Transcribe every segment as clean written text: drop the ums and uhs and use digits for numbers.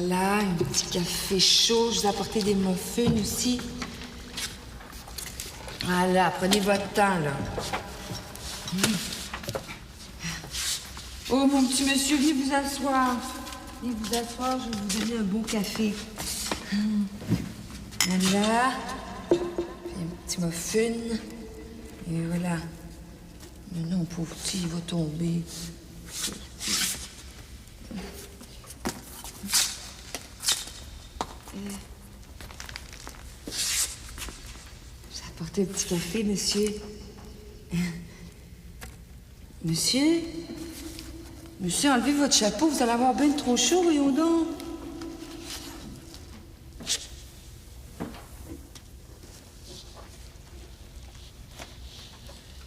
Voilà, un petit café chaud. Je vous ai apporté des muffins aussi. Voilà, prenez votre temps, là. Oh, mon petit monsieur, venez vous asseoir. Venez vous asseoir, je vais vous donner un bon café. Voilà. Puis un petit muffin. Et voilà. Mais non, pauvre petit, il va tomber. J'ai apporté un petit café, monsieur. Monsieur? Monsieur, enlevez votre chapeau, vous allez avoir bien trop chaud, voyons donc.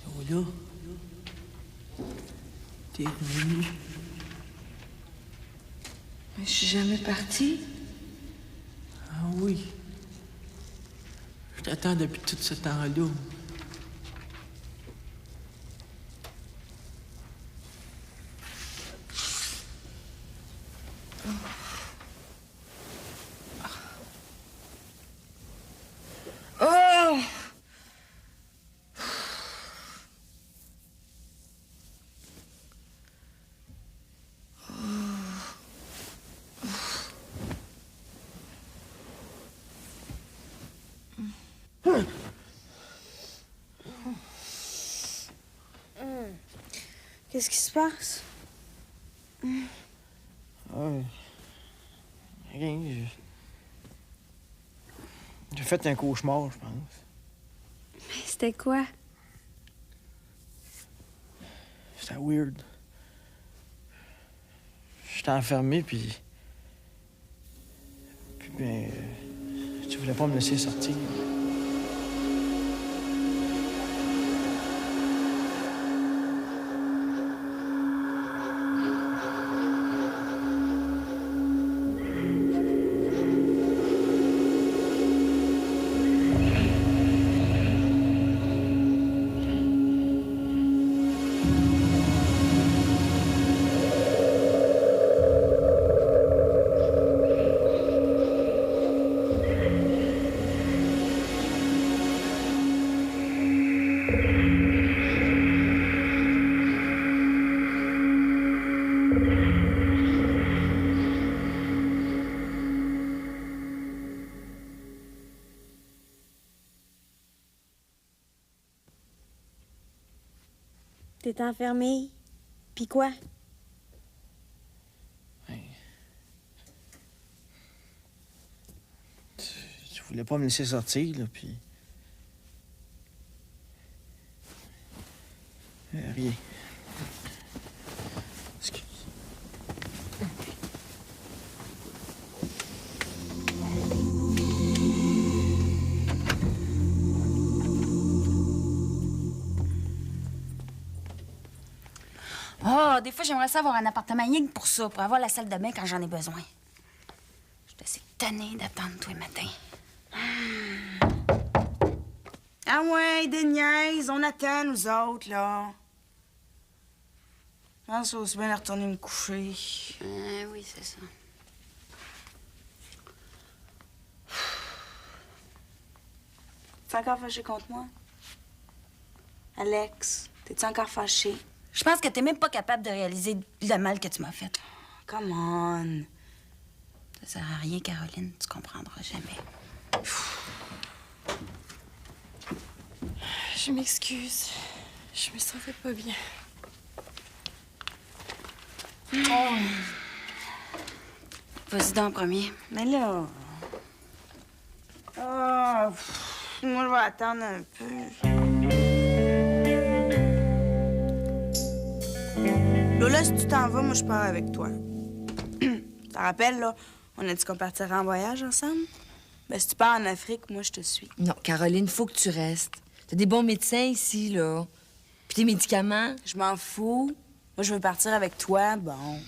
Oh là, t'es revenu. Mais je suis jamais partie. Ah oui. Je t'attends depuis tout ce temps-là. Oh! Qu'est-ce qui se passe? Rien. J'ai fait un cauchemar, je pense. Mais c'était quoi? C'était weird. J'étais enfermé, puis ben, tu voulais pas me laisser sortir. T'es enfermé. Puis quoi? Tu voulais pas me laisser sortir, là, puis... Rien. Excuse. Oh, des fois, j'aimerais ça avoir un appartement rien que pour ça, pour avoir la salle de bain quand j'en ai besoin. Je suis assez tannée d'attendre tous les matins. Ah ouais, des niaises, on attend, nous autres, là. Je pense aussi bien de retourner me coucher. Oui, c'est ça. T'es encore fâché contre moi? Alex, t'es-tu encore fâché? Je pense que t'es même pas capable de réaliser le mal que tu m'as fait. Come on. Ça sert à rien, Caroline. Tu comprendras jamais. Je m'excuse. Je me sentais pas bien. Oh. Vas-y donc en premier. Mais là... Oh, moi, je vais attendre un peu. Lola, si tu t'en vas, moi, je pars avec toi. Tu te rappelles, là, on a dit qu'on partirait en voyage ensemble? Ben, si tu pars en Afrique, moi, je te suis. Non, Caroline, faut que tu restes. T'as des bons médecins ici, là. Puis tes médicaments. Je m'en fous. Moi, je veux partir avec toi, bon.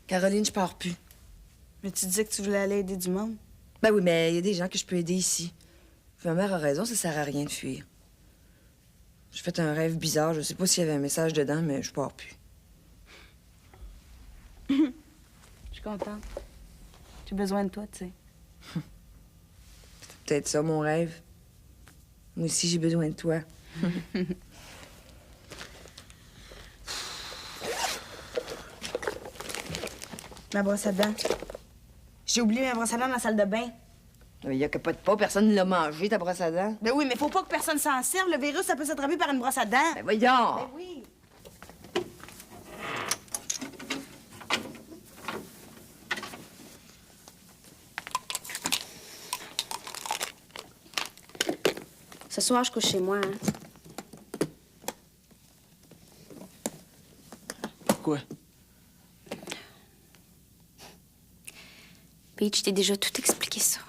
Caroline, je pars plus. Mais tu disais que tu voulais aller aider du monde. Ben oui, mais il y a des gens que je peux aider ici. Puis ma mère a raison, ça sert à rien de fuir. J'ai fait un rêve bizarre, je sais pas s'il y avait un message dedans, mais je pars plus. Je suis contente. J'ai besoin de toi, tu sais. C'est peut-être ça, mon rêve. Moi aussi, j'ai besoin de toi. Ma brosse à dents. J'ai oublié ma brosse à dents dans la salle de bain. Il y a que pas de pas, personne ne l'a mangé, ta brosse à dents. Ben oui, mais faut pas que personne s'en serve. Le virus, ça peut s'attraper par une brosse à dents. Ben voyons! Ben oui. Ce soir, je couche chez moi, hein. Pourquoi? Peach, je t'ai déjà tout expliqué ça.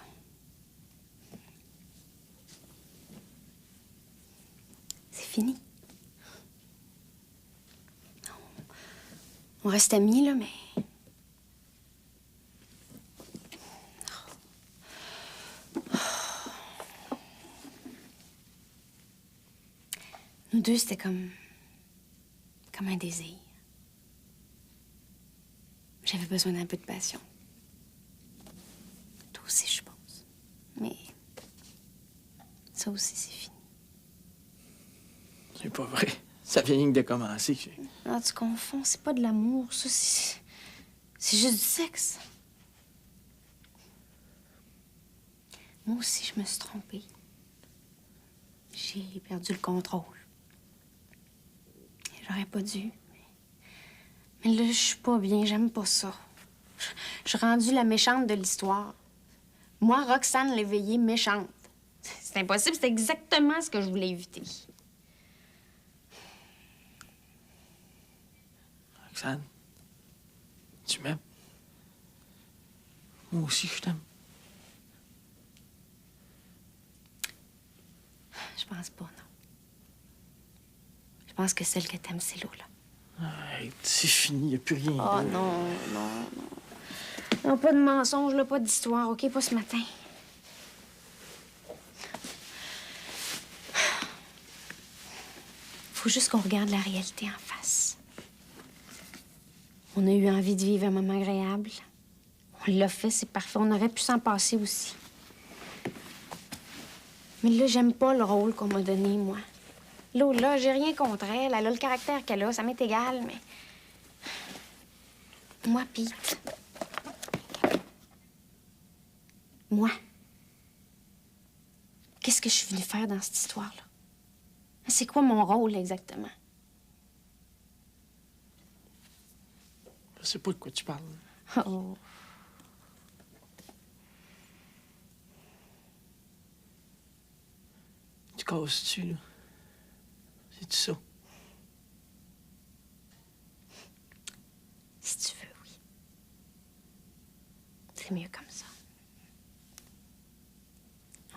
C'est fini. On reste amis, là, mais... Nous deux, c'était comme un désir. J'avais besoin d'un peu de passion. Toi aussi, je pense. Mais ça aussi, c'est fini. C'est pas vrai. Ça vient rien que de commencer. Ah, tu confonds, c'est pas de l'amour, ça, c'est juste du sexe. Moi aussi, je me suis trompée. J'ai perdu le contrôle. J'aurais pas dû. Mais là, je suis pas bien, j'aime pas ça. Je suis rendue la méchante de l'histoire. Moi, Roxane l'éveillée méchante. C'est impossible, c'est exactement ce que je voulais éviter. Roxane, tu m'aimes? Moi aussi, je t'aime. Je pense pas, non. Je pense que celle que t'aimes, c'est Lola. Hey, c'est fini, y a plus rien. Oh non, non, non. Non, pas de mensonge, là, pas d'histoire, OK? Pas ce matin. Faut juste qu'on regarde la réalité en face. On a eu envie de vivre un moment agréable. On l'a fait, c'est parfait. On aurait pu s'en passer aussi. Mais là, j'aime pas le rôle qu'on m'a donné, moi. Lola, j'ai rien contre elle. Elle a le caractère qu'elle a. Ça m'est égal, mais... Moi, Pete. Moi. Qu'est-ce que je suis venue faire dans cette histoire-là? C'est quoi mon rôle, exactement? Je sais pas de quoi tu parles. Oh. Tu casses-tu, là? C'est-tu ça? Si tu veux, oui. C'est mieux comme ça.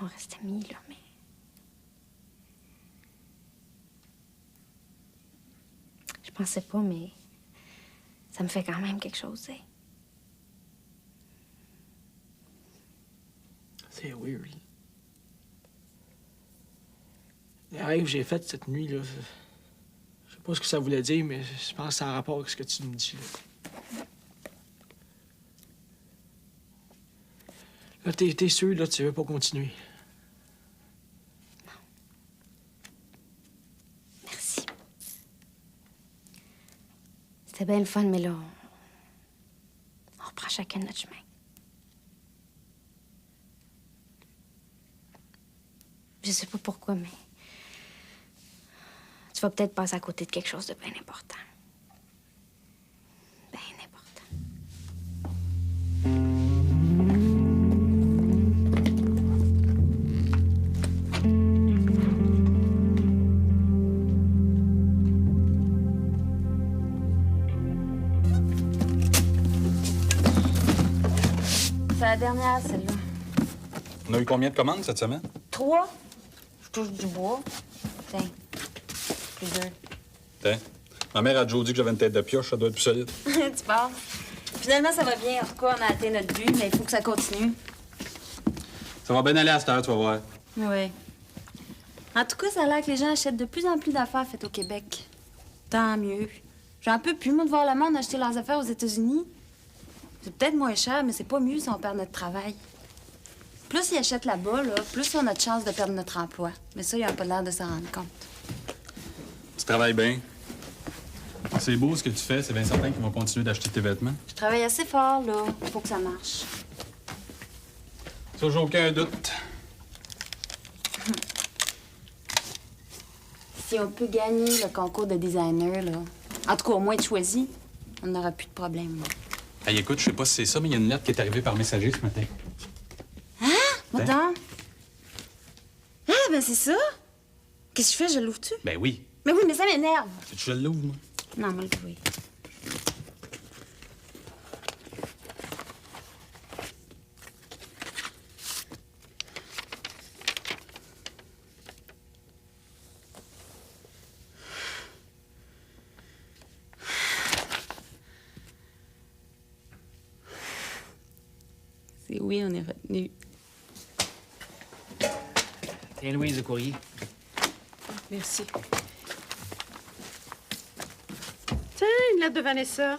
On reste amis, là, mais... Je pensais pas, mais... Ça me fait quand même quelque chose, tu sais. C'est weird. Les rêves que j'ai faits cette nuit, là, je sais pas ce que ça voulait dire, mais je pense que c'est en rapport avec ce que tu me dis, là. Là, t'es sûr, là, tu veux pas continuer? Merci. C'était bien le fun, mais là, on reprend chacun notre chemin. Je sais pas pourquoi, mais tu vas peut-être passer à côté de quelque chose de bien important. Bien important. C'est la dernière, celle-là. On a eu combien de commandes cette semaine? 3. Je touche du bois. Tiens. Plus 2. Tiens. Ma mère a déjà dit que j'avais une tête de pioche, ça doit être plus solide. Tu penses? Finalement, ça va bien. En tout cas, on a atteint notre but, mais il faut que ça continue. Ça va bien aller à cette heure, tu vas voir. Oui. En tout cas, ça a l'air que les gens achètent de plus en plus d'affaires faites au Québec. Tant mieux. J'en peux plus, moi, de voir le monde acheter leurs affaires aux États-Unis. C'est peut-être moins cher, mais c'est pas mieux si on perd notre travail. Plus ils achètent là-bas, là, plus on a de chances de perdre notre emploi. Mais ça, ils n'ont pas l'air de s'en rendre compte. Tu travailles bien. C'est beau ce que tu fais. C'est bien certain qu'ils vont continuer d'acheter tes vêtements. Je travaille assez fort, là. Faut que ça marche. Ça, j'ai aucun doute. Si on peut gagner le concours de designer, là, en tout cas, au moins être choisi, on n'aura plus de problème. Hey, écoute, je sais pas si c'est ça, mais il y a une lettre qui est arrivée par messager ce matin. Attends. Ah, ben c'est ça. Qu'est-ce que je fais? Je l'ouvre-tu? Ben oui. Mais oui, mais ça m'énerve. Je l'ouvre, moi. Non, moi, le jouer. C'est oui, on est retenu. Tiens, Louise, le courrier. Merci. Tiens, une lettre de Vanessa.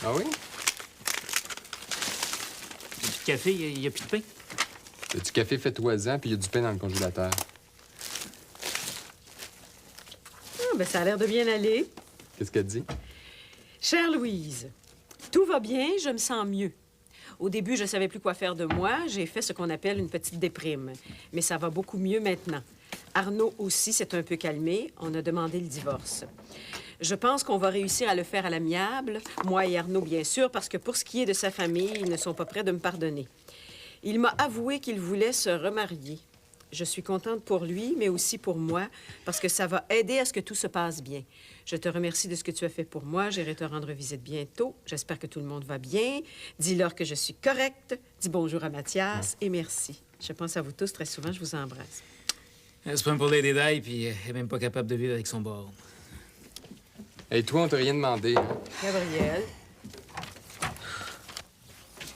Ah oui? Du café, il y a plus de pain. Il y a du café fait oisant, puis il y a du pain dans le congélateur. Ah, ben ça a l'air de bien aller. Qu'est-ce qu'elle dit? Chère Louise, tout va bien, je me sens mieux. Au début, je savais plus quoi faire de moi. J'ai fait ce qu'on appelle une petite déprime. Mais ça va beaucoup mieux maintenant. Arnaud aussi s'est un peu calmé. On a demandé le divorce. Je pense qu'on va réussir à le faire à l'amiable, moi et Arnaud, bien sûr, parce que pour ce qui est de sa famille, ils ne sont pas prêts de me pardonner. Il m'a avoué qu'il voulait se remarier. Je suis contente pour lui, mais aussi pour moi, parce que ça va aider à ce que tout se passe bien. Je te remercie de ce que tu as fait pour moi. J'irai te rendre visite bientôt. J'espère que tout le monde va bien. Dis-leur que je suis correcte. Dis bonjour à Mathias et merci. Je pense à vous tous très souvent. Je vous embrasse. Elle se prend pour Lady Di, puis elle est même pas capable de vivre avec son bord. Hey, toi, on t'a rien demandé. Hein? Gabriel.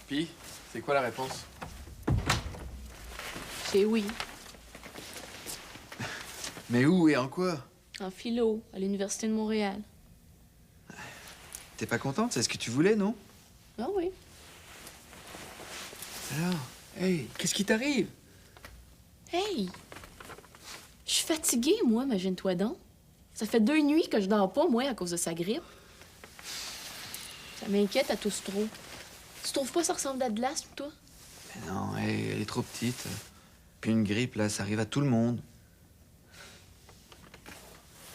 Puis, c'est quoi la réponse? C'est oui. Mais où et en quoi? En philo, à l'Université de Montréal. T'es pas contente? C'est ce que tu voulais, non? Ah oui. Alors, hey, qu'est-ce qui t'arrive? Hey! Je suis fatiguée, moi, imagine-toi donc. Ça fait 2 nuits que je dors pas, moi, à cause de sa grippe. Ça m'inquiète à tous trop. Tu trouves pas que ça ressemble à de l'asthme, toi? Mais non, hey, elle est trop petite. Puis une grippe, là, ça arrive à tout le monde.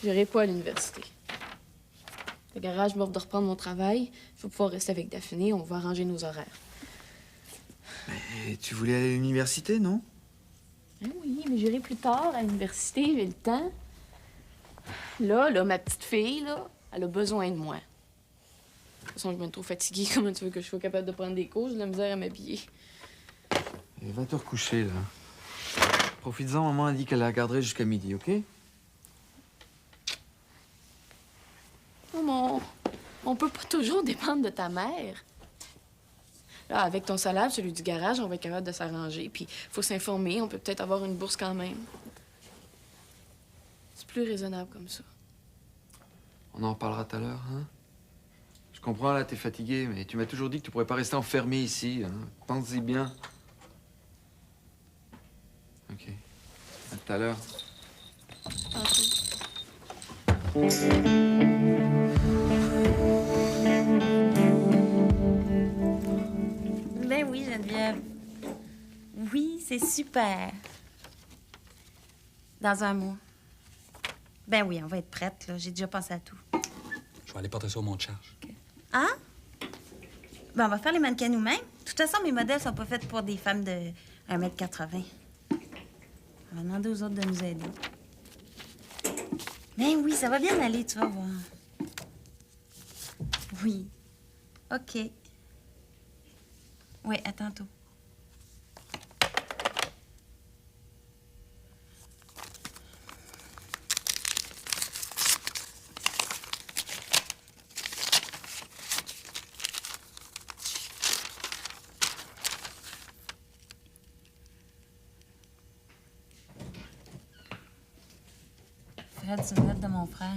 J'irai pas à l'université. Le garage m'offre de reprendre mon travail. Il faut pouvoir rester avec Daphné. On va arranger nos horaires. Mais tu voulais aller à l'université, non? Ah oui, mais j'irai plus tard à l'université. J'ai le temps. Là, ma petite fille, là, elle a besoin de moi. De toute façon, je suis trop fatiguée. Comment tu veux que je sois capable de prendre des cours? J'ai de la misère à m'habiller. Et va te recoucher, là. Profites-en, maman a dit qu'elle la garderait jusqu'à midi, OK? Maman, on peut pas toujours dépendre de ta mère. Là, avec ton salaire, celui du garage, on va être capable de s'arranger. Puis, faut s'informer. On peut peut-être avoir une bourse quand même. C'est plus raisonnable comme ça. On en reparlera tout à l'heure, hein? Je comprends, là, t'es fatigué, mais tu m'as toujours dit que tu pourrais pas rester enfermé ici, hein? Pense-y bien. OK. À tout à l'heure. Ben oui, Geneviève. Oui, c'est super. Dans un mois. Ben oui, on va être prête, là. J'ai déjà pensé à tout. Je vais aller porter ça au monte charge. Hein? Ben, on va faire les mannequins nous-mêmes. De toute façon, mes modèles sont pas faits pour des femmes de 1,80 m. On va demander aux autres de nous aider. Ben oui, ça va bien aller, tu vas voir. Oui. OK. Oui, à tantôt. Fred, c'est une lettre de mon frère.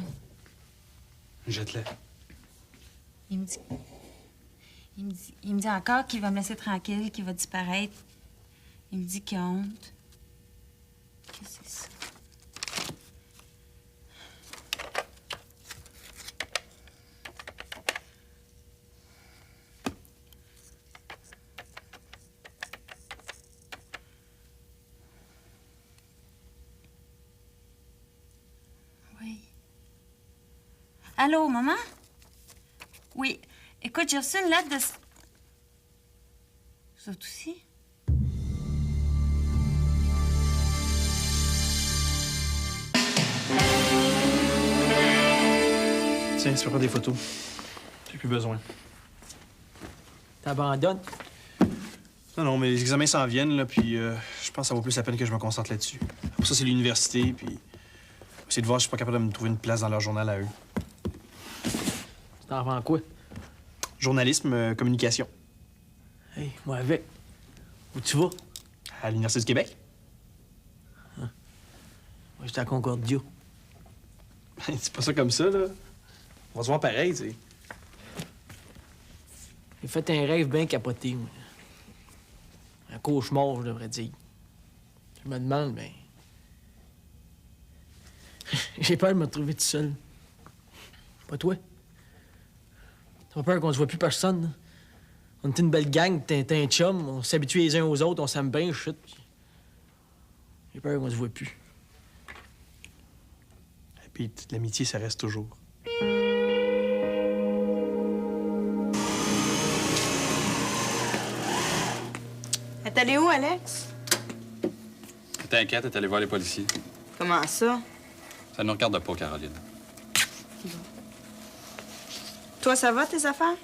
Jette-la. Il me dit encore qu'il va me laisser tranquille, qu'il va disparaître. Il me dit qu'il a honte. Qu'est-ce que c'est ça? Oui. Allô, maman? Oui. Écoute, j'ai reçu une lettre de... Vous autres aussi? Tiens, tu peux prendre des photos. J'ai plus besoin. T'abandonnes? Non, mais les examens s'en viennent, là, puis je pense que ça vaut plus la peine que je me concentre là-dessus. Pour ça, c'est l'université, puis essayer de voir si je suis pas capable de me trouver une place dans leur journal à eux. T'en vends quoi? Journalisme, communication. Hey, moi avec. Où tu vas? À l'Université du Québec. Moi, j'étais à Concordia. C'est pas ça comme ça, là. On va se voir pareil, tu sais. J'ai fait un rêve bien capoté, moi. Un cauchemar, je devrais dire. Je me demande, mais... J'ai peur de me retrouver tout seul. Pas toi. T'as pas peur qu'on se voit plus personne, là? On était une belle gang, t'es un chum, on s'habitue les uns aux autres, on s'aime bien, chut. J'ai peur qu'on se voit plus. Et puis, l'amitié, ça reste toujours. T'es allé où, Alex? T'inquiète, t'es allé voir les policiers. Comment ça? Ça ne nous regarde pas, Caroline. Toi, ça va, tes affaires?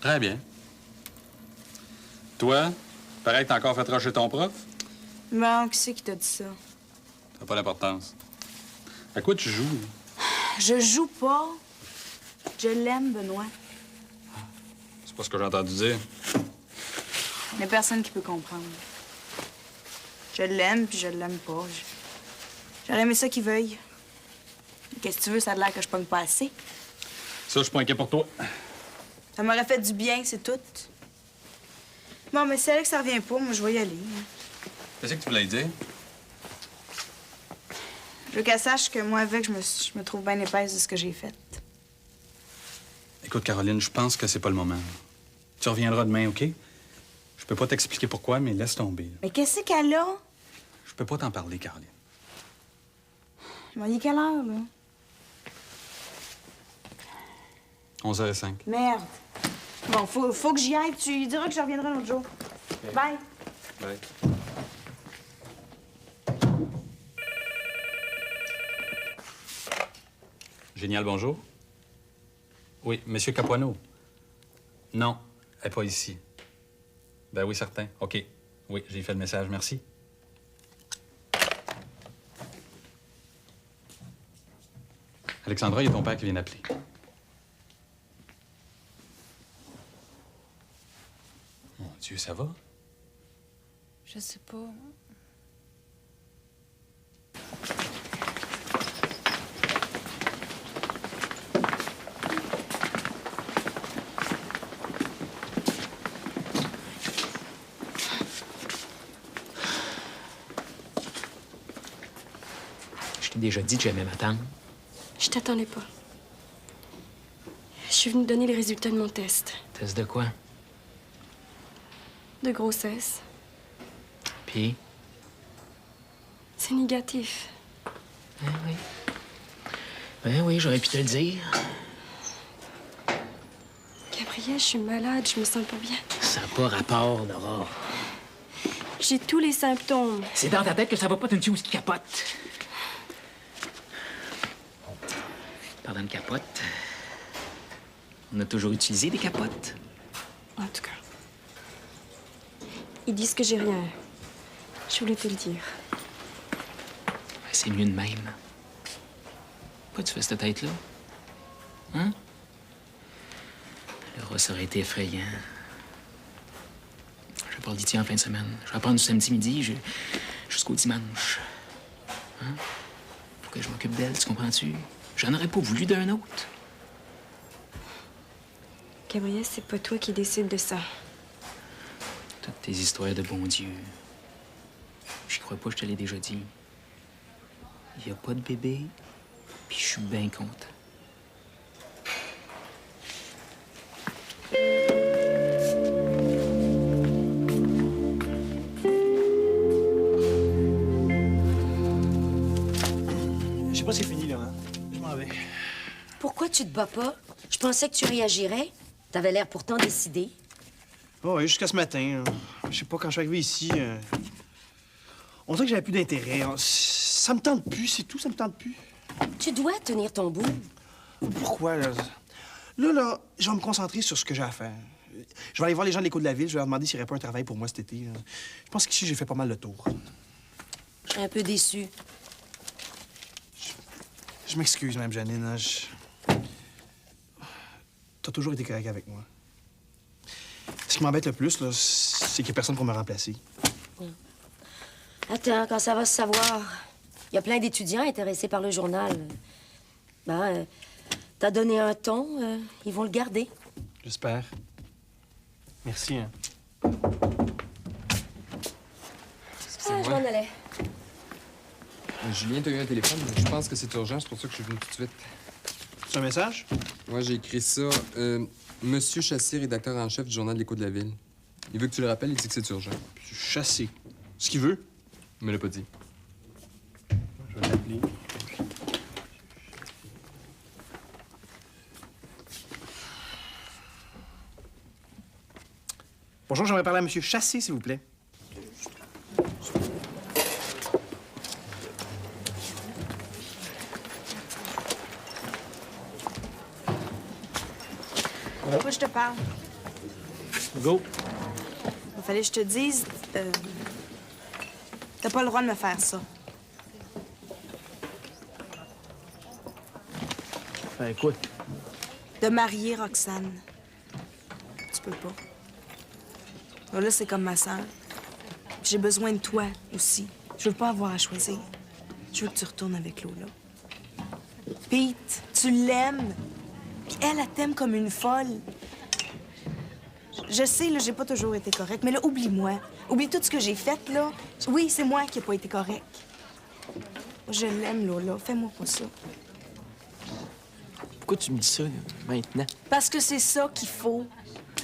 Très bien. Toi, pareil que t'as encore fait rusher ton prof? Bon, qui c'est qui t'a dit ça? Ça n'a pas d'importance. À quoi tu joues? Je joue pas. Je l'aime, Benoît. C'est pas ce que j'ai entendu dire. Il n'y a personne qui peut comprendre. Je l'aime, puis je l'aime pas. J'aurais aimé ça qu'il veuille. Qu'est-ce que tu veux, ça a l'air que je pogne pas assez. Ça, je suis pas inquiet pour toi. Ça m'aurait fait du bien, c'est tout. Bon, mais si Alex, ça revient pas, moi, je vais y aller. Qu'est-ce que tu voulais dire? Je veux qu'elle sache que moi, avec, je me trouve bien épaisse de ce que j'ai fait. Écoute, Caroline, je pense que c'est pas le moment. Tu reviendras demain, OK? Je peux pas t'expliquer pourquoi, mais laisse tomber. Là. Mais qu'est-ce qu'elle a? Je peux pas t'en parler, Caroline. Bon, il est quelle heure, là? 11h05. Merde. Bon, faut que j'y aille. Tu lui diras que je reviendrai un autre jour. Okay. Bye. Bye. Génial, bonjour. Oui, Monsieur Capuano. Non, elle n'est pas ici. Ben oui, certain. OK. Oui, j'ai fait le message. Merci. Alexandra, il y a ton père qui vient d'appeler. Mon Dieu, ça va? Je sais pas. Je t'ai déjà dit que j'aimais m'attendre. Je t'attendais pas. Je suis venue donner les résultats de mon test. Test de quoi? De grossesse. Puis? C'est négatif. Ben oui. Ben oui, j'aurais pu te le dire. Gabriel, je suis malade, je me sens pas bien. Ça n'a pas rapport, Laura. J'ai tous les symptômes. C'est dans ta tête que ça va pas, t'as une fille qui capote. Parlant de capote, on a toujours utilisé des capotes. En tout cas. Ils disent que j'ai rien. Je voulais te le dire. C'est mieux de même. Pourquoi tu fais cette tête-là? Hein? Laura, ça aurait été effrayant. Je vais pas le litier en fin de semaine. Je vais prendre du samedi midi jusqu'au dimanche. Hein? pour que je m'occupe d'elle, tu comprends-tu? J'en aurais pas voulu d'un autre. Gabriel, c'est pas toi qui décides de ça. Toutes tes histoires de bon Dieu. J'y crois pas, je te l'ai déjà dit. Il y a pas de bébé, puis je suis bien content. Je sais pas si c'est fini, là. Hein? Je m'en vais. Pourquoi tu te bats pas? Je pensais que tu réagirais. T'avais l'air pourtant décidé. Oh, oui, jusqu'à ce matin. Je sais pas, quand je suis arrivé ici, on dirait que j'avais plus d'intérêt. Ça me tente plus, c'est tout, ça me tente plus. Tu dois tenir ton bout. Pourquoi, là? Là, je vais me concentrer sur ce que j'ai à faire. Je vais aller voir les gens de l'écho de la ville, je vais leur demander s'il n'y aurait pas un travail pour moi cet été. Là. Je pense qu'ici, j'ai fait pas mal le tour. Je suis un peu déçue. Je m'excuse, Mme Janine. Hein, T'as toujours été correct avec moi. Ce qui m'embête le plus, là, c'est qu'il n'y a personne pour me remplacer. Attends, quand ça va se savoir. Il y a plein d'étudiants intéressés par le journal. T'as donné un ton, ils vont le garder. J'espère. Merci, hein. Je m'en allais. Julien, t'as eu un téléphone, mais je pense que c'est urgent, c'est pour ça que je suis venu tout de suite. C'est un message? Ouais, j'ai écrit ça. Monsieur Chassé, rédacteur en chef du journal de l'Écho de la Ville. Il veut que tu le rappelles, il dit que c'est urgent. Chassé. Ce qu'il veut? Il me l'a pas dit. Je vais l'appeler. Bonjour, j'aimerais parler à Monsieur Chassé, s'il vous plaît. Pourquoi je te parle? Go. Il fallait que je te dise... t'as pas le droit de me faire ça. Ben, écoute. De marier Roxane. Tu peux pas. Là, c'est comme ma sœur. J'ai besoin de toi aussi. Je veux pas avoir à choisir. Je veux que tu retournes avec Lola. Pete, tu l'aimes. Puis elle t'aime comme une folle. Je sais, là, j'ai pas toujours été correcte, mais là, oublie-moi. Oublie tout ce que j'ai fait, là. Oui, c'est moi qui ai pas été correcte. Je l'aime, Lola. Fais-moi pas ça. Pourquoi tu me dis ça, là, maintenant? Parce que c'est ça qu'il faut.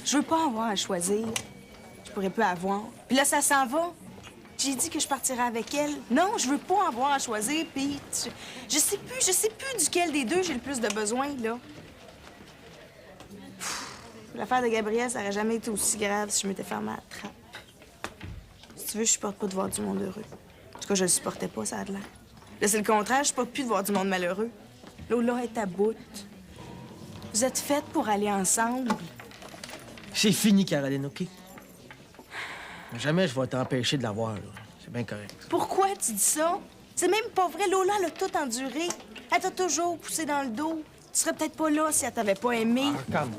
Je veux pas avoir à choisir. Je pourrais pas avoir. Puis là, ça s'en va. J'ai dit que je partirais avec elle. Non, je veux pas avoir à choisir, puis je sais plus duquel des deux j'ai le plus de besoin, là. L'affaire de Gabriel, ça aurait jamais été aussi grave si je m'étais fermée à la trappe. Si tu veux, je supporte pas de voir du monde heureux. En tout cas, je le supportais pas, ça a de l'air. Là, c'est le contraire, je supporte plus de voir du monde malheureux. Lola est à bout. Vous êtes faites pour aller ensemble. C'est fini, Caroline, OK? Jamais je vais t'empêcher de la voir, là. C'est bien correct. Pourquoi tu dis ça? C'est même pas vrai. Lola, elle a tout enduré. Elle t'a toujours poussé dans le dos. Tu serais peut-être pas là si elle t'avait pas aimé. Ah, calme.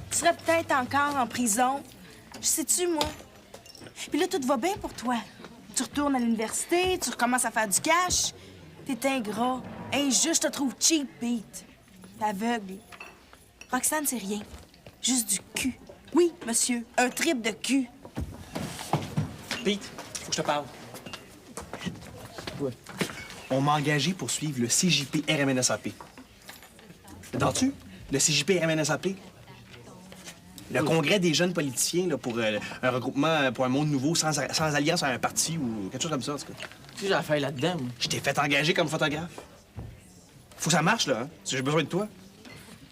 Tu serais peut-être encore en prison. Je sais-tu, moi? Puis là, tout va bien pour toi. Tu retournes à l'université, tu recommences à faire du cash. T'es ingrat, injuste, je te trouve cheap, Pete. T'es aveugle. Roxane, c'est rien. Juste du cul. Oui, monsieur, un trip de cul. Pete, faut que je te parle. Ouais. On m'a engagé pour suivre le CJP RMNSAP. Entends-tu? Le CJP RMNSAP? Le congrès des jeunes politiciens là, pour un regroupement pour un monde nouveau sans alliance à un parti ou quelque chose comme ça, en tout cas. Tu sais, j'ai affaire là-dedans, moi. Je t'ai fait engager comme photographe. Faut que ça marche, là, hein? J'ai besoin de toi.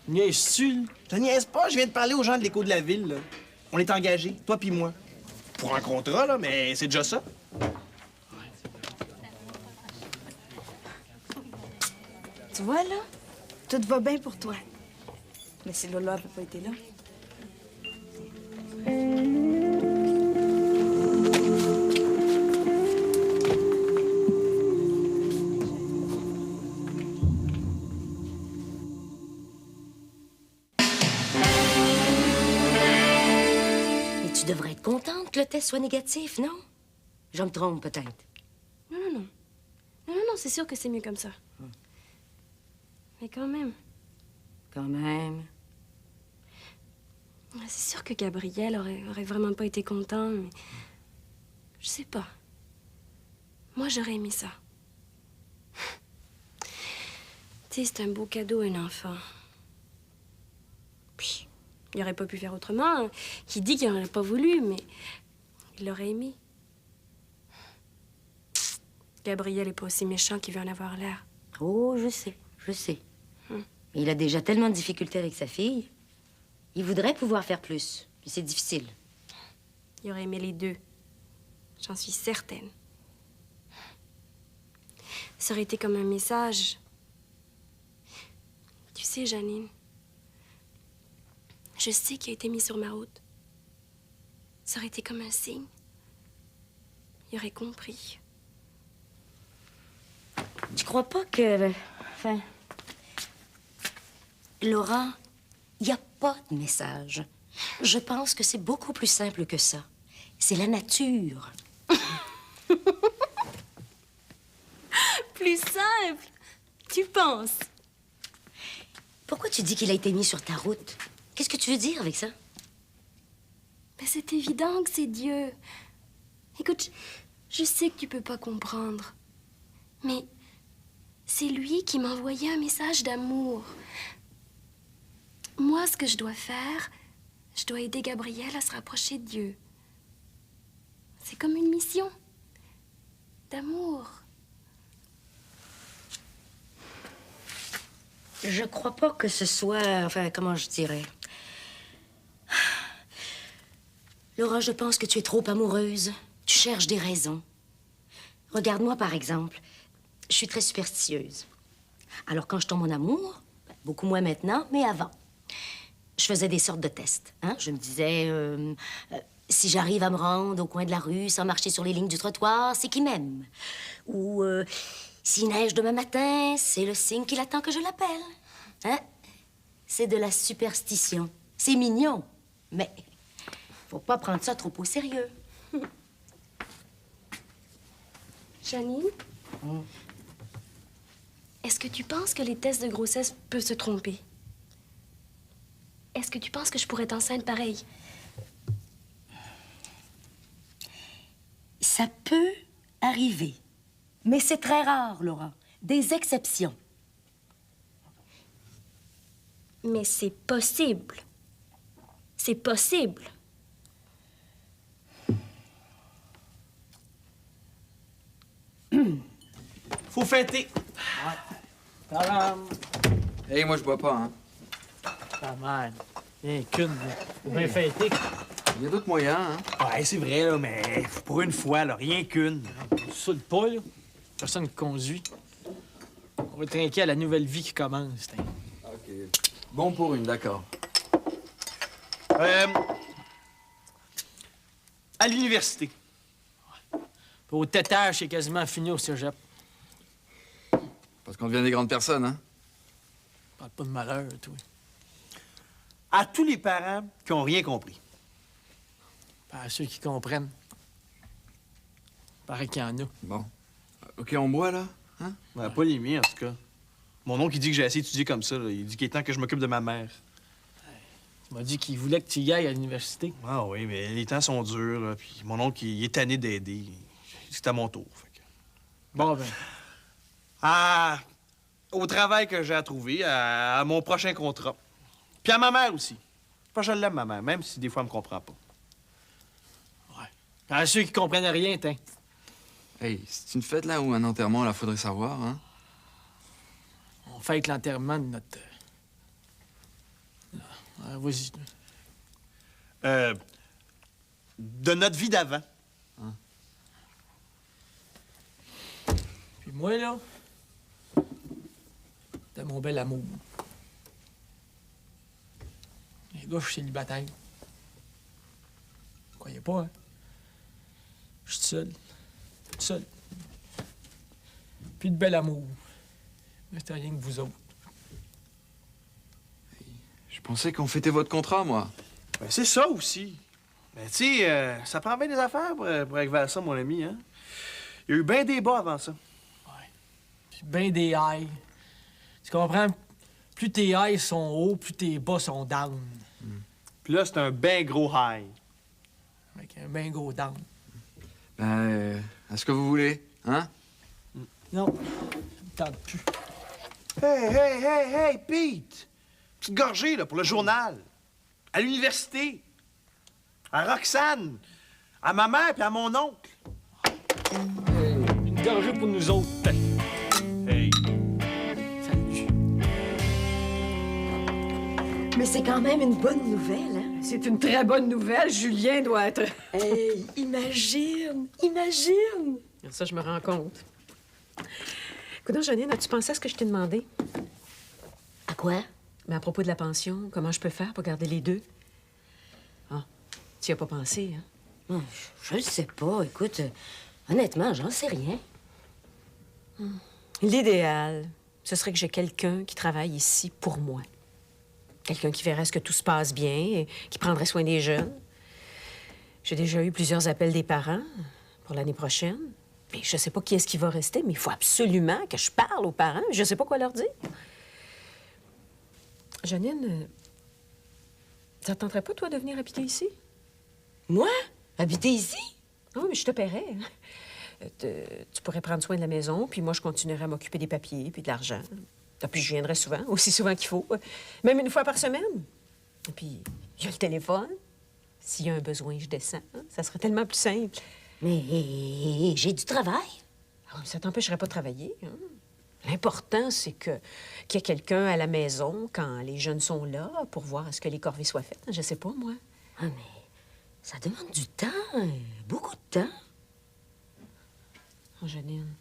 Niaises-tu, là? Je te niaise pas, je viens de parler aux gens de l'écho de la ville, là. On est engagés, toi puis moi. Pour un contrat, là, mais c'est déjà ça. Tu vois, là, tout va bien pour toi. Mais si Lola n'avait pas été là... Mais tu devrais être contente que le test soit négatif, non? Je me trompe peut-être. Non. Non, c'est sûr que c'est mieux comme ça. Mais quand même. Quand même. C'est sûr que Gabriel aurait vraiment pas été content, mais... Je sais pas. Moi, j'aurais aimé ça. Tu sais, c'est un beau cadeau, un enfant. Puis, il aurait pas pu faire autrement. Il dit qu'il n'aurait pas voulu, mais il l'aurait aimé. Gabriel est pas aussi méchant qu'il veut en avoir l'air. Oh, je sais. Mais il a déjà tellement de difficultés avec sa fille. Il voudrait pouvoir faire plus, mais c'est difficile. Il aurait aimé les deux. J'en suis certaine. Ça aurait été comme un message. Tu sais, Janine, je sais qu'il a été mis sur ma route. Ça aurait été comme un signe. Il aurait compris. Tu crois pas que... Enfin... Laura, il n'y a pas de message. Je pense que c'est beaucoup plus simple que ça. C'est la nature. Plus simple? Tu penses? Pourquoi tu dis qu'il a été mis sur ta route? Qu'est-ce que tu veux dire avec ça? Mais c'est évident que c'est Dieu. Écoute, je sais que tu peux pas comprendre. Mais c'est lui qui m'a envoyé un message d'amour. Moi, ce que je dois faire, je dois aider Gabriel à se rapprocher de Dieu. C'est comme une mission d'amour. Je crois pas que ce soit... Enfin, comment je dirais... Laura, je pense que tu es trop amoureuse. Tu cherches des raisons. Regarde-moi, par exemple. Je suis très superstitieuse. Alors, quand je tombe en amour, beaucoup moins maintenant, mais avant, je faisais des sortes de tests. Hein? Je me disais, si j'arrive à me rendre au coin de la rue sans marcher sur les lignes du trottoir, c'est qu'il m'aime. Ou s'il neige demain matin, c'est le signe qu'il attend que je l'appelle. Hein? C'est de la superstition. C'est mignon, mais faut pas prendre ça trop au sérieux. Janine? Est-ce que tu penses que les tests de grossesse peuvent se tromper? Est-ce que tu penses que je pourrais être enceinte pareil? Ça peut arriver. Mais c'est très rare, Laura. Des exceptions. Mais c'est possible. C'est possible. Faut fêter. Tadam! Hey, moi, je bois pas, hein. Ah, man. Rien qu'une. Bien fêté. Il y a d'autres moyens, hein. Ouais, c'est vrai, là, mais pour une fois, là, rien qu'une. Saoule pas, là. Personne ne conduit. On va trinquer à la nouvelle vie qui commence. T'in. OK. Bon pour une, d'accord. À l'université. Puis au tétage, c'est quasiment fini au cégep. Parce qu'on devient des grandes personnes, hein. Parle pas de malheur, toi. À tous les parents qui ont rien compris. Pas à ceux qui comprennent. Paraît qu'il y en a. Bon. OK, on boit, là? Hein? Ouais, pas les miens, en tout cas. Mon oncle, il dit que j'ai assez étudié comme ça. Là. Il dit qu'il est temps que je m'occupe de ma mère. Tu m'as dit qu'il voulait que tu y ailles à l'université. Ah oui, mais les temps sont durs, là. Puis mon oncle, il est tanné d'aider. C'est à mon tour. Fait que... Bon, ben. Au travail que j'ai à trouver, à mon prochain contrat. Puis à ma mère aussi. Pas je l'aime, ma mère, même si des fois, elle me comprend pas. Ouais. À ceux qui comprennent rien, t'in. Hey, c'est une fête, là, ou un enterrement, là, faudrait savoir, hein? On fête l'enterrement de notre... vas-y. De notre vie d'avant. Hein? Puis moi, là, de mon bel amour. Les gars, je suis célibataire. Vous croyez pas, hein? Je suis seul. Tout seul. Puis de bel amour. Mais c'était rien que vous autres. Je pensais qu'on fêtait votre contrat, moi. Ben, c'est ça aussi. Mais tu sais, ça prend bien des affaires pour arriver à ça, mon ami, hein? Il y a eu bien des bas avant ça. Ouais. ben des highs. Tu comprends? Plus tes highs sont hauts, plus tes bas sont down. Puis là, c'est un ben gros high. Avec un ben gros down. Ben, est-ce que vous voulez, hein? Non, ça me tente plus. Hey, Pete! Petite gorgée, là, pour le journal. À l'université. À Roxane. À ma mère puis à mon oncle. Une gorgée pour nous autres. Hey. Salut. Mais c'est quand même une bonne nouvelle, hein? C'est une très bonne nouvelle. Julien doit être... Hey, imagine! Ça, je me rends compte. Écoute, Janine, as-tu pensé à ce que je t'ai demandé? À quoi? Mais à propos de la pension, comment je peux faire pour garder les deux? Ah, tu y as pas pensé, hein? Je le sais pas. Écoute, honnêtement, j'en sais rien. L'idéal, ce serait que j'ai quelqu'un qui travaille ici pour moi. Quelqu'un qui verrait ce que tout se passe bien et qui prendrait soin des jeunes. J'ai déjà eu plusieurs appels des parents pour l'année prochaine. Mais je sais pas qui est-ce qui va rester, mais il faut absolument que je parle aux parents. Je sais pas quoi leur dire. Janine, ça te tenterait pas, toi, de venir habiter ici? Moi? Habiter ici? Ah oui, mais je te paierais. Tu pourrais prendre soin de la maison, puis moi, je continuerais à m'occuper des papiers puis de l'argent. Et puis je viendrais souvent, aussi souvent qu'il faut. Même une fois par semaine. Et puis, il y a le téléphone. S'il y a un besoin, je descends. Hein? Ça serait tellement plus simple. Mais j'ai du travail. Ah, ça t'empêcherait pas de travailler. Hein? L'important, c'est qu'il y ait quelqu'un à la maison quand les jeunes sont là pour voir est-ce que les corvées soient faites. Je sais pas, moi. Ah, mais ça demande du temps, beaucoup de temps. Oh, Janine.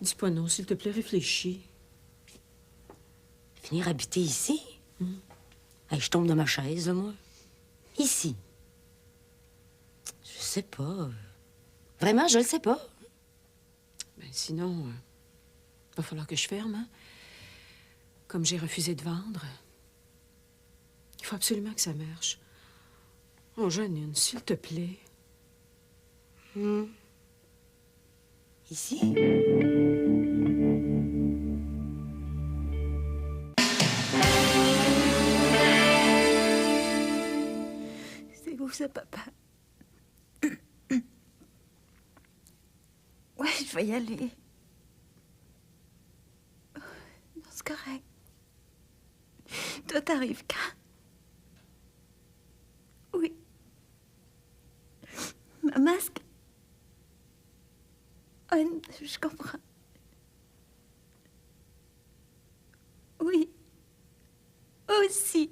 Dis pas non, s'il te plaît, réfléchis. Venir habiter ici? Hey, je tombe de ma chaise, là, moi. Ici. Je sais pas. Vraiment, je le sais pas. Ben, sinon, va falloir que je ferme, hein? Comme j'ai refusé de vendre. Il faut absolument que ça marche. Oh, Janine, s'il te plaît. Ici? C'est où ça, papa? Ouais, je vais y aller. Non, c'est correct. Toi, t'arrives quand? Oui. Ma masque? Ah, je comprends. Oui. Aussi.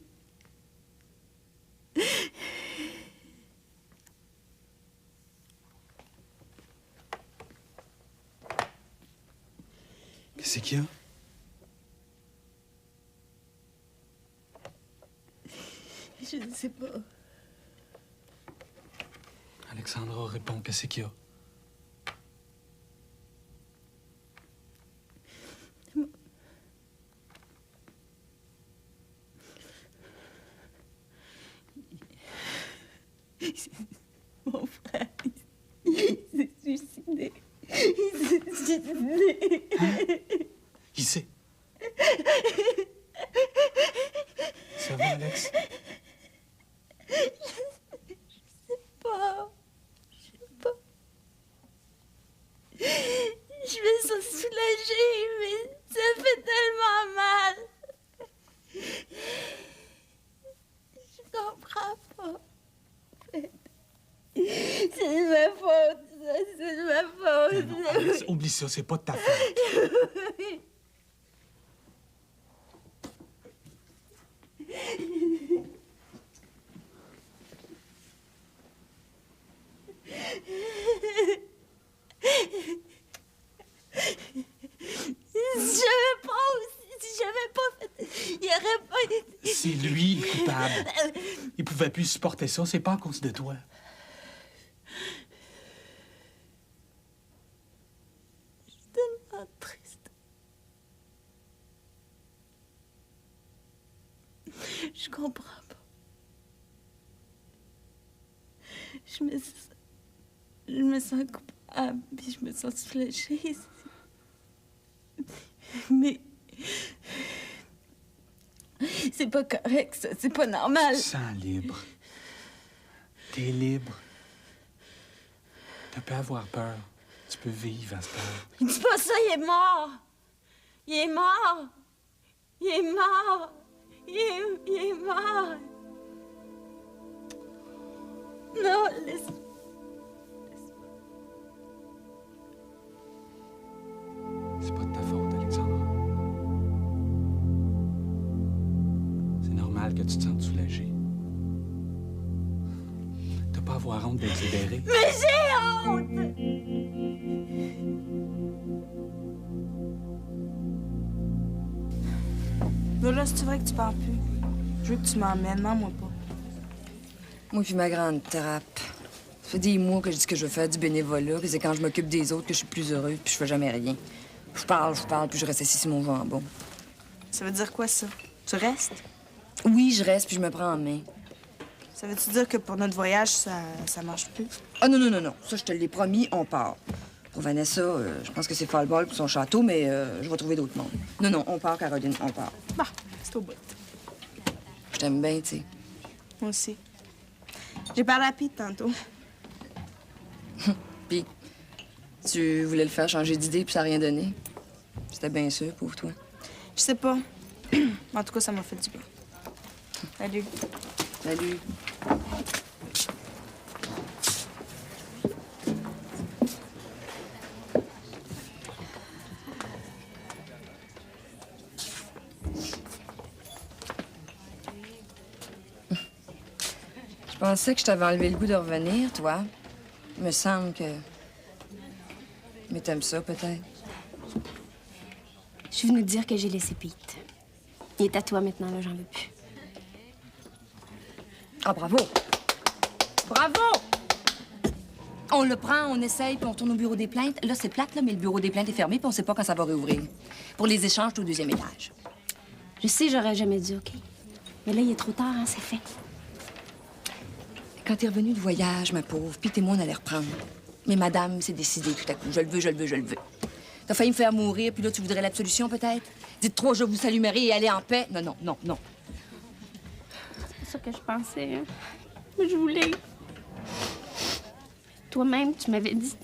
Qu'est-ce qu'il y a? Je ne sais pas. Alexandra, réponds, qu'est-ce qu'il y a? Mon frère, il s'est suicidé. Il s'est suicidé. Qui c'est? Ça va, Alex? Je sais pas. Je me sens soulagée, mais ça fait tellement mal. Je comprends pas. C'est de ma faute, ça. C'est de ma faute. Non, Alex, oublie ça, c'est pas de ta faute. Si j'avais pas fait, il y aurait pas été... C'est lui, coupable. Il pouvait plus supporter ça, c'est pas à cause de toi. Je suis tellement triste. Je comprends pas. Je me sens coupable. Ah, puis je me sens soulagée. Mais... c'est pas correct, ça. C'est pas normal. Tu te sens libre. T'es libre. T'as pas à avoir peur. Tu peux vivre à cette heure. Dis pas ça, il est mort. Il est mort. Il est mort. Il est mort. Non, laisse... C'est pas de ta faute, Alexandra. C'est normal que tu te sentes soulagée. T'as pas à avoir honte d'être libérée. Mais j'ai honte! Là, c'est vrai que tu parles plus. Je veux que tu m'emmènes, moi pas. Moi puis ma grande trappe. Ça fait des mois que je dis que je veux faire du bénévolat, puis c'est quand je m'occupe des autres que je suis plus heureuse, puis je fais jamais rien. Je parle, puis je reste assis sur mon jambon. Ça veut dire quoi, ça? Tu restes? Oui, je reste, puis je me prends en main. Ça veut-tu dire que pour notre voyage, ça marche plus? Ah non, non, non, non. Ça, je te l'ai promis, on part. Pour Vanessa, je pense que c'est fall-ball pour son château, mais je vais trouver d'autres mondes. Non, non, on part, Caroline, on part. Bah, c'est au bout. Je t'aime bien, tu sais. Moi aussi. J'ai parlé à Pete tantôt. Puis, tu voulais le faire changer d'idée, puis ça n'a rien donné. C'était bien sûr, pauvre toi. Je sais pas. En tout cas, ça m'a fait du bien. Salut. Salut. Je pensais que je t'avais enlevé le goût de revenir, toi. Il me semble que... Mais t'aimes ça, peut-être? Je suis venue te dire que j'ai laissé Pete. Il est à toi maintenant, là, j'en veux plus. Ah, bravo! Bravo! On le prend, on essaye, puis on tourne au bureau des plaintes. Là, c'est plate, là, mais le bureau des plaintes est fermé, puis on sait pas quand ça va réouvrir. Pour les échanges, c'est au 2e étage. Je sais, j'aurais jamais dû, OK? Mais là, il est trop tard, hein, c'est fait. Quand t'es revenue de voyage, ma pauvre, Pete et moi, on allait reprendre. Mais madame s'est décidée tout à coup. Je le veux, je le veux, je le veux. T'as failli me faire mourir, puis là, tu voudrais l'absolution, peut-être? Dites 3 je vous salumerai et allez en paix. Non, non, non, non. C'est ça que je pensais, hein. Mais je voulais... Toi-même, tu m'avais dit...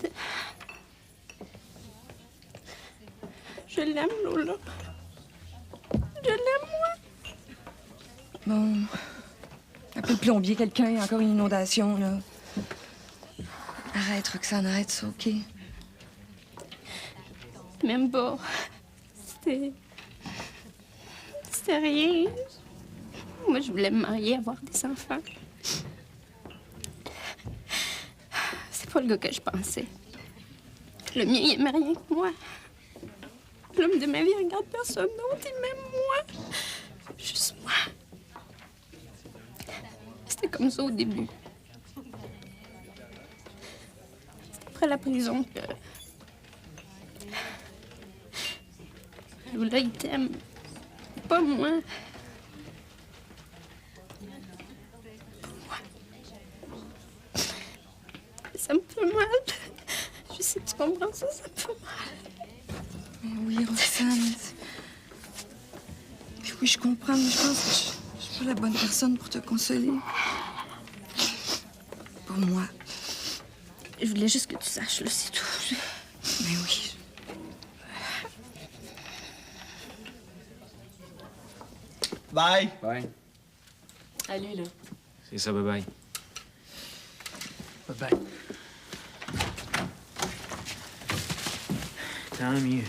Je l'aime, Lola. Je l'aime, moi. Bon... Appelle le plombier, quelqu'un, encore une inondation, là. Arrête, Roxane, arrête ça, OK? Même pas. C'était rien. Moi, je voulais me marier, avoir des enfants. C'est pas le gars que je pensais. Le mien, il aimait rien que moi. L'homme de ma vie regarde personne d'autre, il m'aime moi. Juste moi. C'était comme ça au début. C'est après la prison que... Lola, il t'aime. Pas moi. Pas moi. Ça me fait mal. Je sais que tu comprends ça, ça me fait mal. Mais oui, Roxane. Puis oui, je comprends, mais je pense que je suis pas la bonne personne pour te consoler. Pour moi. Je voulais juste que tu saches, là, c'est tout. Mais oui. Bye! Bye. Salut, là. C'est ça, bye-bye. Bye-bye. Tant mieux.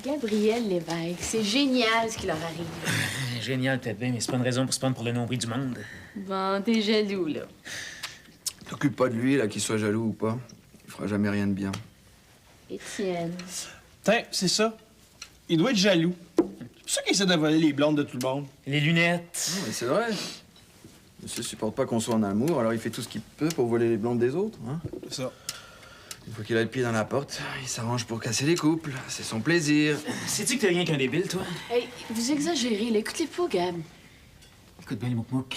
Gabriel Lévesque, c'est génial ce qui leur arrive. Génial, peut-être bien, mais c'est pas une raison pour se prendre pour le nombril du monde. Bon, t'es jaloux, là. T'occupe pas de lui, là, qu'il soit jaloux ou pas. Il fera jamais rien de bien. Étienne. Tiens, c'est ça. Il doit être jaloux. C'est pour ça qu'il essaie de voler les blondes de tout le monde. Les lunettes. Non, mais c'est vrai. Monsieur supporte pas qu'on soit en amour, alors il fait tout ce qu'il peut pour voler les blondes des autres, hein? C'est ça. Une fois qu'il a le pied dans la porte, il s'arrange pour casser les couples. C'est son plaisir. Sais-tu que t'es rien qu'un débile, toi? Hey, vous exagérez, là. Écoute-les pas, Gab. Écoute bien le mouk-mouk.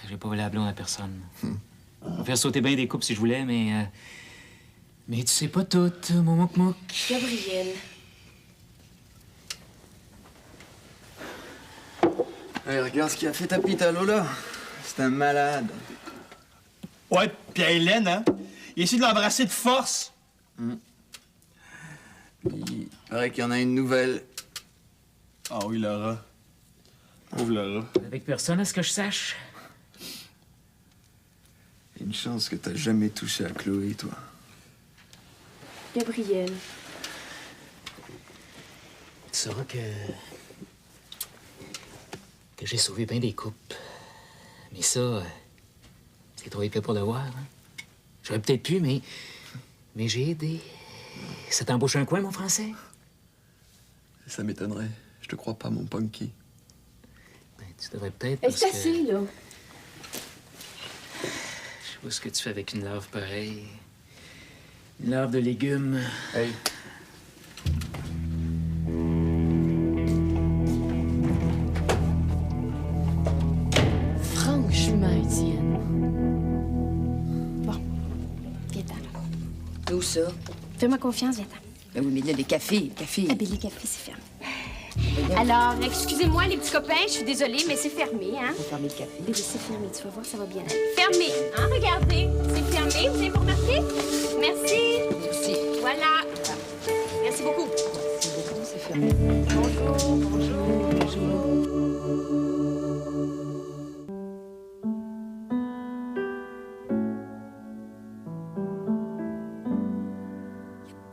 J'ai pas volé la blonde à personne. On va faire sauter bien des couples si je voulais, mais... Mais tu sais pas tout, mon mouk-mouk. Gabriel. Hey, regarde ce qu'il a fait ta petite Allô, là. C'est un malade. Ouais, puis à Hélène, hein? Il essaie de l'embrasser de force. Il paraît qu'il y en a une nouvelle. Ah oui, Laura. Pauvre Laura. Avec personne, à ce que je sache. Une chance que t'as jamais touché à Chloé, toi. Gabriel. Tu sauras que j'ai sauvé bien des couples. Mais ça, c'est trop épais pour le voir. Hein? J'aurais peut-être pu, mais j'ai aidé. Ça t'embauche un coin, mon français? Ça m'étonnerait. Je te crois pas, mon punky. Ben, tu devrais peut-être. Est-ce que c'est là? Je sais pas ce que tu fais avec une larve pareille. Une larve de légumes. Hey. Franchement, Étienne. Bon, viens-t'en. Où ça? Fais-moi confiance, viens-t'en. Ben oui, mais là, les cafés. Ah ben, les cafés, c'est fermé. Alors, excusez-moi, les petits copains, je suis désolée, mais c'est fermé, hein? Faut fermer le café. Bébé, c'est fermé, tu vas voir, ça va bien aller. Fermé, hein? Regardez, c'est fermé, vous avez pas remarqué? Merci. Merci. Voilà. Merci beaucoup. Merci beaucoup, c'est fermé. Bonjour, bonjour, bonjour.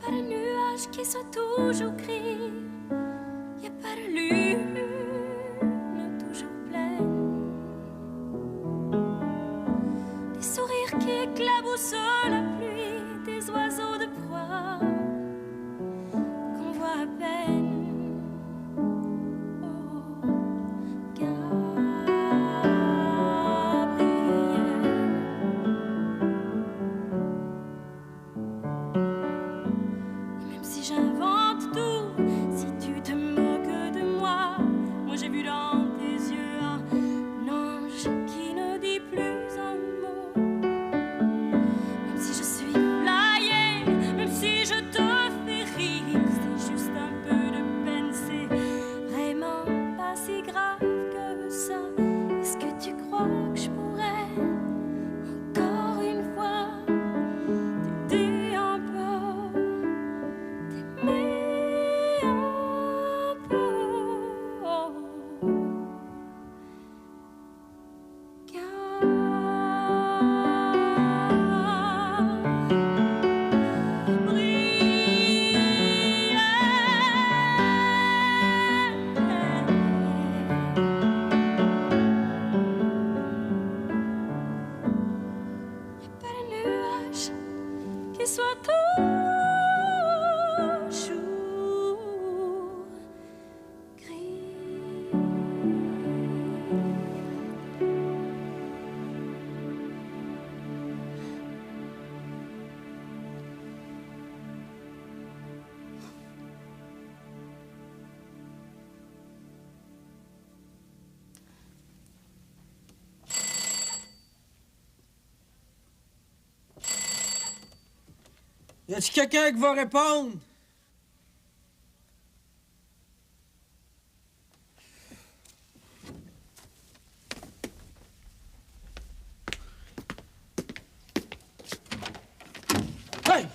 Pas de nuage qui soit toujours gris. Y a pas de lune toujours pleine. Des sourires qui éclaboussent la pluie. Des oiseaux de proie qu'on voit à peine. Oh, même si j'invente tout, si tu te moques de moi, moi j'ai vu dans tes yeux un ange qui ne dit plus un mot. Même si je suis flyée, même si je te fais rire, c'est juste un peu de peine, c'est vraiment pas si grave que ça. Est-ce que tu crois que je pourrais encore une fois t'aider un peu? Mais un peu, pas de nuage qui soit toujours gris. Y a-t-il quelqu'un qui va répondre? Hey!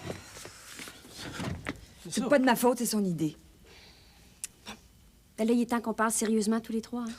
C'est pas de ma faute, c'est son idée. Ben là, il est temps qu'on parle sérieusement tous les trois. Hein?